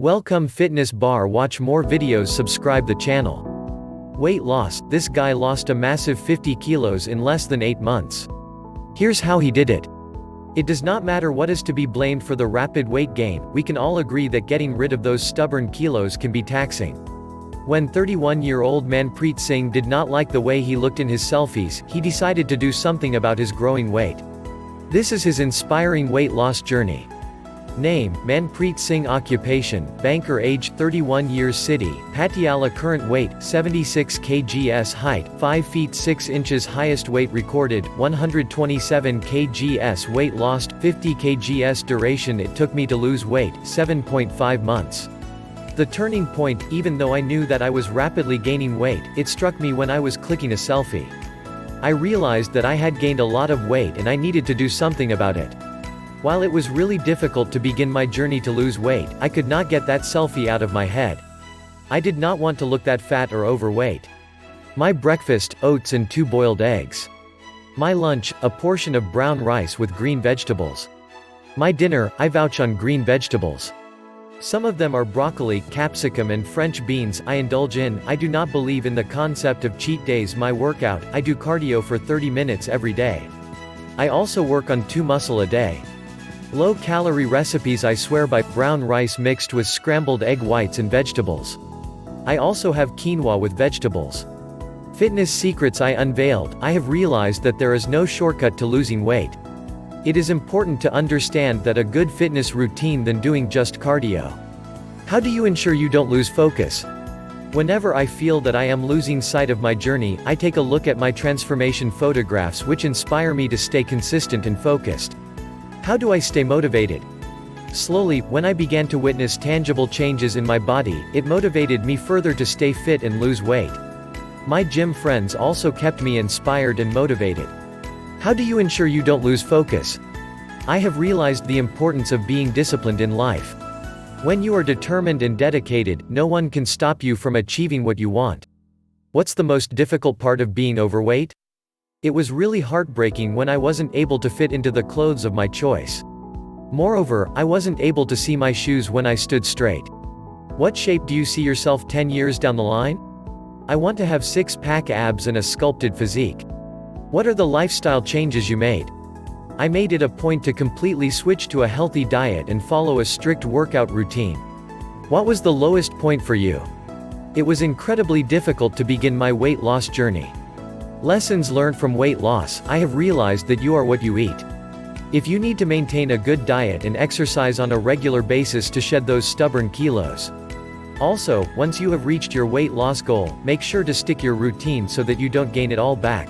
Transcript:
Welcome Fitness Bar. Watch more videos, subscribe the channel. Weight loss. This guy lost a massive 50 kilos in less than 8 months. Here's how he did it. It does not matter what is to be blamed for the rapid weight gain, we can all agree that getting rid of those stubborn kilos can be taxing. When 31-year-old Manpreet Singh did not like the way he looked in his selfies, he decided to do something about his growing weight. This is his inspiring weight loss journey. Name: Manpreet Singh. Occupation: banker. Age: 31 years. City: Patiala. Current weight: 76 kgs. Height: 5 feet 6 inches. Highest weight recorded: 127 kgs. Weight lost: 50 kgs. Duration: it took me to lose weight 7.5 months. The turning point: even though I knew that I was rapidly gaining weight, it struck me when I was clicking a selfie. I realized that I had gained a lot of weight and I needed to do something about it. While it was really difficult to begin my journey to lose weight, I could not get that selfie out of my head. I did not want to look that fat or overweight. My breakfast: oats and 2 boiled eggs. My lunch: a portion of brown rice with green vegetables. My dinner: I vouch on green vegetables. Some of them are broccoli, capsicum and French beans. I indulge in. I do not believe in the concept of cheat days. My workout: I do cardio for 30 minutes every day. I also work on 2 muscle a day. Low-calorie recipes: I swear by brown rice mixed with scrambled egg whites and vegetables. I also have quinoa with vegetables. Fitness secrets I unveiled: I have realized that there is no shortcut to losing weight. It is important to understand that a good fitness routine than doing just cardio. How do you ensure you don't lose focus? Whenever I feel that I am losing sight of my journey, I take a look at my transformation photographs, which inspire me to stay consistent and focused. How do I stay motivated? Slowly, when I began to witness tangible changes in my body, it motivated me further to stay fit and lose weight. My gym friends also kept me inspired and motivated. How do you ensure you don't lose focus? I have realized the importance of being disciplined in life. When you are determined and dedicated, no one can stop you from achieving what you want. What's the most difficult part of being overweight? It was really heartbreaking when I wasn't able to fit into the clothes of my choice. Moreover, I wasn't able to see my shoes when I stood straight. What shape do you see yourself 10 years down the line? I want to have 6-pack abs and a sculpted physique. What are the lifestyle changes you made? I made it a point to completely switch to a healthy diet and follow a strict workout routine. What was the lowest point for you? It was incredibly difficult to begin my weight loss journey. Lessons learned from weight loss: I have realized that you are what you eat. If you need to maintain a good diet and exercise on a regular basis to shed those stubborn kilos. Also, once you have reached your weight loss goal, make sure to stick your routine so that you don't gain it all back.